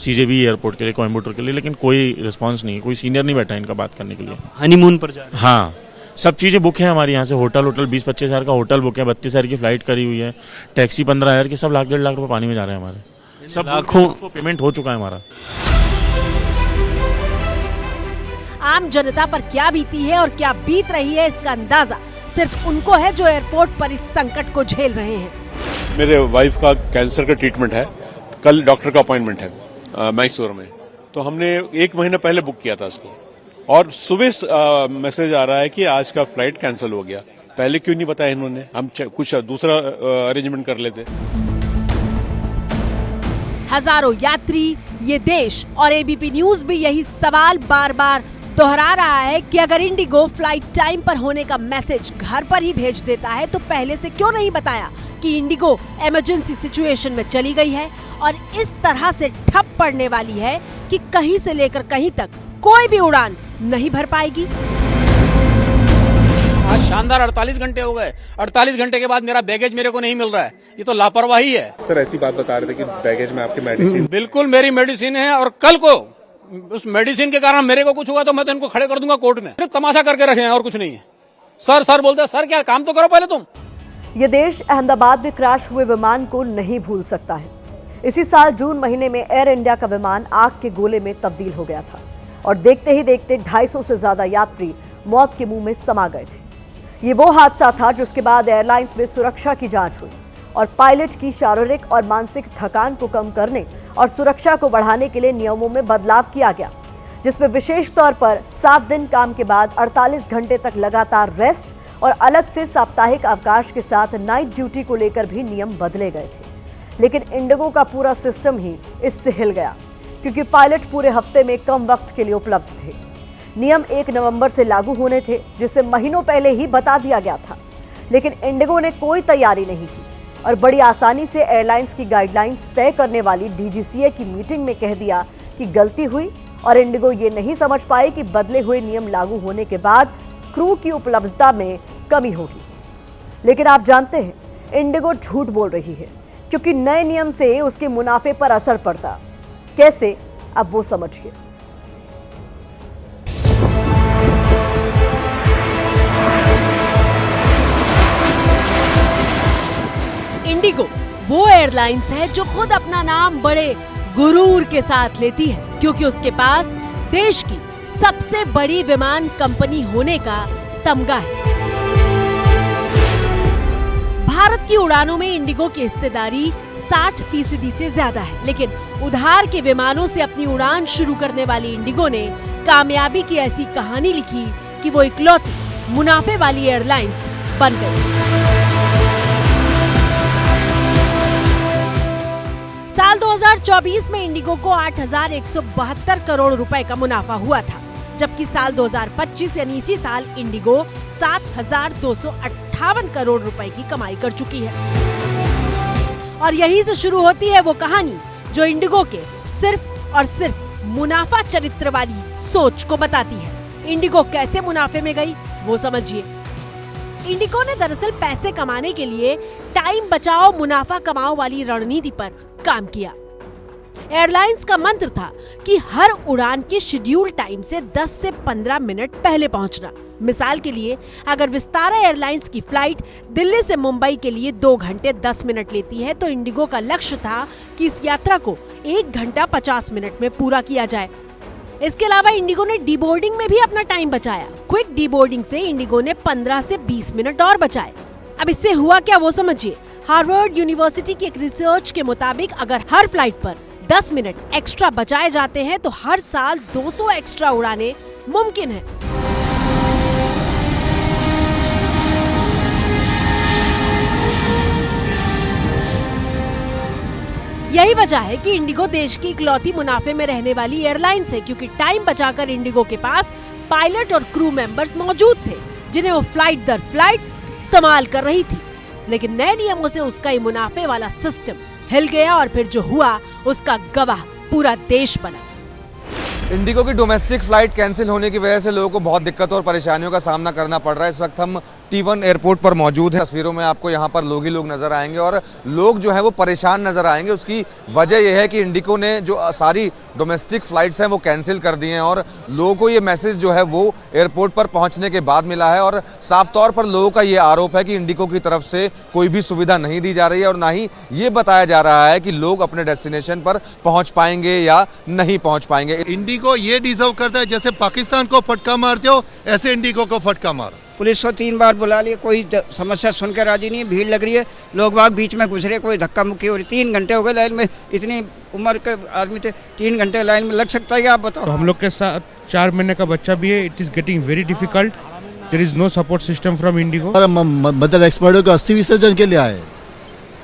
CJB एयरपोर्ट के लिए, कोयम्बटूर के लिए, लेकिन कोई रिस्पांस नहीं, कोई सीनियर नहीं बैठा इनका बात करने के लिए। हनीमून पर जा रहे हैं। हाँ, सब चीज़ें बुक हैं हमारे यहाँ से। होटल 20-25 हज़ार का होटल बुक है, 32 हज़ार की फ्लाइट करी हुई है, टैक्सी 15 हज़ार की, सब लाख 1.5 लाख रुपए पानी में जा रहे हैं हमारे। सब लाखों पेमेंट हो चुका है हमारा। आम जनता पर क्या बीती है और क्या बीत रही है, इसका अंदाजा सिर्फ उनको है जो एयरपोर्ट पर इस संकट को झेल रहे हैं। मेरे वाइफ का कैंसर का ट्रीटमेंट है, कल डॉक्टर का अपॉइंटमेंट है मैसूर में, तो हमने 1 महीना पहले बुक किया था इसको और सुबह मैसेज आ रहा है कि आज का फ्लाइट कैंसिल हो गया। पहले क्यों नहीं बताया इन्होंने, हम कुछ दूसरा अरेंजमेंट कर लेते। हजारों यात्री, ये देश और ABP न्यूज भी यही सवाल बार बार दोहरा रहा है कि अगर इंडिगो फ्लाइट टाइम पर होने का मैसेज घर पर ही भेज देता है तो पहले से क्यों नहीं बताया कि इंडिगो इमरजेंसी सिचुएशन में चली गई है और इस तरह से ठप पड़ने वाली है कि कहीं से लेकर कहीं तक कोई भी उड़ान नहीं भर पाएगी। आज शानदार 48 घंटे हो गए, 48 घंटे के बाद मेरा बैगेज मेरे को नहीं मिल रहा है, ये तो लापरवाही है। सर ऐसी बात बता रहे थे कि बैगेज में आपकी मेडिसिन। बिल्कुल मेरी मेडिसिन है और कल को उस मेडिसिन के कारण मेरे को कुछ हुआ तो मैं तो इनको खड़े कर दूंगा कोर्ट में। सिर्फ तमाशा करके रखे हैं और कुछ नहीं है। सर बोलते हैं, सर क्या काम तो करो पहले तुम। ये देश अहमदाबाद में क्रैश हुए विमान को नहीं भूल सकता है। इसी साल जून महीने में एयर इंडिया का विमान आग के गोले में तब्दील हो गया था और देखते ही देखते 250 से ज्यादा यात्री मौत के मुंह में समा गए थे। ये वो हादसा था जिसके बाद एयरलाइंस में सुरक्षा की जांच हुई और पायलट की शारीरिक और मानसिक थकान को कम करने और सुरक्षा को बढ़ाने के लिए नियमों में बदलाव किया गया, जिसमें विशेष तौर पर 7 दिन काम के बाद 48 घंटे तक लगातार रेस्ट और अलग से साप्ताहिक अवकाश के साथ नाइट ड्यूटी को लेकर भी नियम बदले गए थे। लेकिन इंडिगो का पूरा सिस्टम ही इससे हिल गया, क्योंकि पायलट पूरे हफ्ते में कम वक्त के लिए उपलब्ध थे। नियम 1 नवंबर से लागू होने थे, जिसे महीनों पहले ही बता दिया गया था, लेकिन इंडिगो ने कोई तैयारी नहीं की और बड़ी आसानी से एयरलाइंस की गाइडलाइंस तय करने वाली DGCA की मीटिंग में कह दिया कि गलती हुई और इंडिगो ये नहीं समझ पाई कि बदले हुए नियम लागू होने के बाद क्रू की उपलब्धता में कमी होगी। लेकिन आप जानते हैं इंडिगो झूठ बोल रही है, क्योंकि नए नियम से उसके मुनाफे पर असर पड़ता। कैसे, अब वो समझिए। इंडिगो वो एयरलाइंस है जो खुद अपना नाम बड़े गुरूर के साथ लेती है, क्योंकि उसके पास देश की सबसे बड़ी विमान कंपनी होने का तमगा है। भारत की उड़ानों में इंडिगो की हिस्सेदारी 60% से ज्यादा है, लेकिन उधार के विमानों से अपनी उड़ान शुरू करने वाली इंडिगो ने कामयाबी की ऐसी कहानी लिखी कि वो इकलौती मुनाफे वाली एयरलाइंस बन गई। साल 2024 में इंडिगो को 8,172 करोड़ रुपए का मुनाफा हुआ था, जबकि साल 2025 यानी इसी साल इंडिगो 7,258 करोड़ रुपए की कमाई कर चुकी है। और यहीं से शुरू होती है वो कहानी जो इंडिगो के सिर्फ और सिर्फ मुनाफा चरित्र वाली सोच को बताती है। इंडिगो कैसे मुनाफे में गई वो समझिए। इंडिगो ने दरअसल पैसे कमाने के लिए टाइम बचाओ मुनाफा कमाओ वाली रणनीति पर काम किया। एयरलाइंस का मंत्र था कि हर उड़ान के शेड्यूल टाइम से 10 से 15 मिनट पहले पहुंचना। मिसाल के लिए अगर विस्तारा एयरलाइंस की फ्लाइट दिल्ली से मुंबई के लिए 2 घंटे 10 मिनट लेती है, तो इंडिगो का लक्ष्य था कि इस यात्रा को 1 घंटा 50 मिनट में पूरा किया जाए। इसके अलावा इंडिगो ने डीबोर्डिंग में भी अपना टाइम बचाया। क्विक डीबोर्डिंग से इंडिगो ने 15 से 20 मिनट और बचाए। अब इससे हुआ क्या वो समझिए। हार्वर्ड यूनिवर्सिटी की एक रिसर्च के मुताबिक अगर हर फ्लाइट पर 10 मिनट एक्स्ट्रा बचाए जाते हैं तो हर साल 200 एक्स्ट्रा उड़ानें मुमकिन है। यही वजह है कि इंडिगो देश की इकलौती मुनाफे में रहने वाली एयरलाइंस है, क्योंकि टाइम बचाकर इंडिगो के पास पायलट और क्रू मेंबर्स मौजूद थे जिन्हें वो फ्लाइट दर फ्लाइट इस्तेमाल कर रही थी। लेकिन नए नियमों से उसका ये मुनाफे वाला सिस्टम हिल गया और फिर जो हुआ उसका गवाह पूरा देश बना। इंडिगो की डोमेस्टिक फ्लाइट कैंसिल होने की वजह से लोगों को बहुत दिक्कतों और परेशानियों का सामना करना पड़ रहा है। इस वक्त हम T1 एयरपोर्ट पर मौजूद हैं। तस्वीरों में आपको यहाँ पर लोग ही लोग नजर आएंगे और लोग जो है वो परेशान नजर आएंगे। उसकी वजह यह है कि इंडिगो ने जो सारी डोमेस्टिक फ्लाइट्स हैं वो कैंसिल कर दी हैं और लोगों को ये मैसेज जो है वो एयरपोर्ट पर पहुँचने के बाद मिला है और साफ तौर पर लोगों का ये आरोप है कि इंडिगो की तरफ से कोई भी सुविधा नहीं दी जा रही है और ना ही ये बताया जा रहा है कि लोग अपने डेस्टिनेशन पर पहुँच पाएंगे या नहीं पहुँच पाएंगे। इंडिगो ये डिजर्व करता है जैसे पाकिस्तान को फटका मारते हो ऐसे इंडिगो को फटका मारो। पुलिस को 3 बार बुला लिया, कोई समस्या सुनकर राजी नहीं है। भीड़ लग रही है, लोग बाग बीच में घुस रहे, कोई धक्का मुक्की हो रही। 3 घंटे हो गए लाइन में, इतनी उम्र के आदमी थे, 3 घंटे लाइन में लग सकता है क्या आप बताओ। तो हम लोग के साथ 4 महीने का बच्चा भी है। It is getting very difficult. There is no support system from IndiGo. मतलब एक्सपर्टों को 80 विसर्जन के लिए आए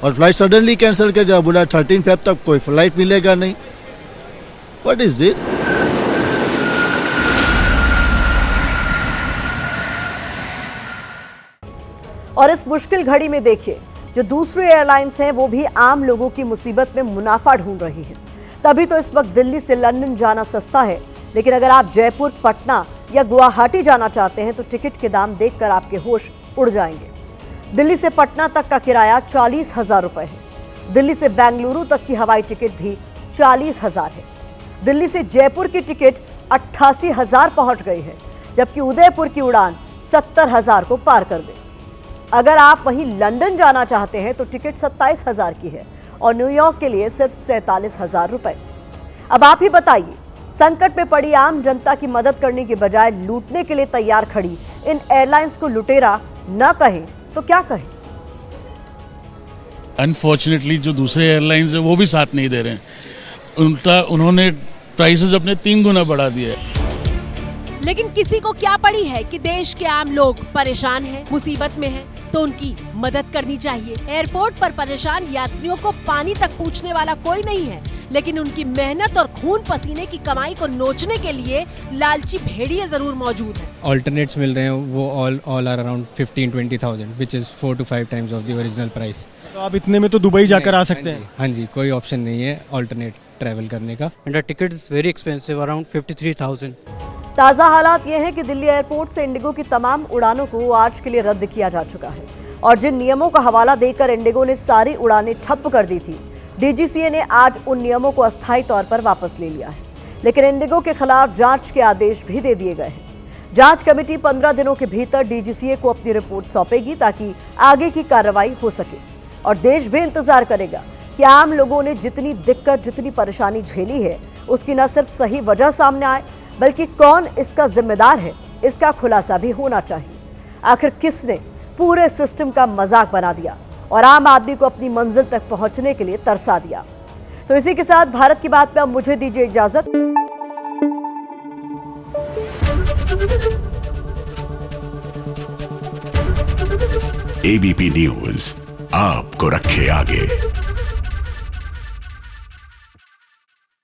और फ्लाइट सडनली कैंसिल कर दिया। बोला 13 फेब तक कोई फ्लाइट मिलेगा नहीं। What is this? और इस मुश्किल घड़ी में देखिए, जो दूसरी एयरलाइंस हैं वो भी आम लोगों की मुसीबत में मुनाफा ढूंढ रही हैं। तभी तो इस वक्त दिल्ली से लंदन जाना सस्ता है, लेकिन अगर आप जयपुर, पटना या गुवाहाटी जाना चाहते हैं तो टिकट के दाम देखकर आपके होश उड़ जाएंगे। दिल्ली से पटना तक का किराया 40,000 रुपए है। दिल्ली से बेंगलुरु तक की हवाई टिकट भी 40,000 है। दिल्ली से जयपुर की टिकट 88,000 पहुंच गई है, जबकि उदयपुर की उड़ान 70,000 को पार कर गई। अगर आप वहीं लंदन जाना चाहते हैं तो टिकट 27,000 की है और न्यूयॉर्क के लिए सिर्फ 47,000 रुपए। अब आप ही बताइए, संकट में पड़ी आम जनता की मदद करने के बजाय लूटने के लिए तैयार खड़ी इन एयरलाइंस को लुटेरा न कहें तो क्या कहें? अनफॉर्चुनेटली जो दूसरे एयरलाइंस है वो भी साथ नहीं दे रहे हैं। उन्होंने प्राइसेस अपने 3 गुना बढ़ा दिए। लेकिन किसी को क्या पड़ी है कि देश के आम लोग परेशान हैं, मुसीबत में हैं, तो उनकी मदद करनी चाहिए। एयरपोर्ट पर परेशान यात्रियों को पानी तक पूछने वाला कोई नहीं है, लेकिन उनकी मेहनत और खून पसीने की कमाई को नोचने के लिए लालची भेड़िए जरूर मौजूद हैं। ऑल्टरनेट्स मिल रहे हैं, वो all are around 15-20,000 which is 4 to 5 times of the original price। तो आप इतने में तो दुबई जाकर आ सकते हैं। हाँ जी, कोई ऑप्शन नहीं है ऑल्टरनेट ट्रैवल करने का। And the ticket is very expensive, around 53,000। ताज़ा हालात ये हैं कि दिल्ली एयरपोर्ट से इंडिगो की तमाम उड़ानों को आज के लिए रद्द किया जा चुका है और जिन नियमों का हवाला देकर इंडिगो ने सारी उड़ानें ठप्प कर दी थी, डीजीसीए ने आज उन नियमों को अस्थायी तौर पर वापस ले लिया है। लेकिन इंडिगो के खिलाफ जांच के आदेश भी दे दिए गए हैं। जांच कमेटी 15 दिनों के भीतर डीजीसीए को अपनी रिपोर्ट सौंपेगी ताकि आगे की कार्रवाई हो सके और देश भी इंतजार करेगा कि आम लोगों ने जितनी दिक्कत, जितनी परेशानी झेली है, उसकी न सिर्फ सही वजह सामने आए बल्कि कौन इसका जिम्मेदार है, इसका खुलासा भी होना चाहिए। आखिर किसने पूरे सिस्टम का मजाक बना दिया और आम आदमी को अपनी मंजिल तक पहुंचने के लिए तरसा दिया? तो इसी के साथ भारत की बात में अब मुझे दीजिए इजाजत। एबीपी न्यूज आपको रखे आगे।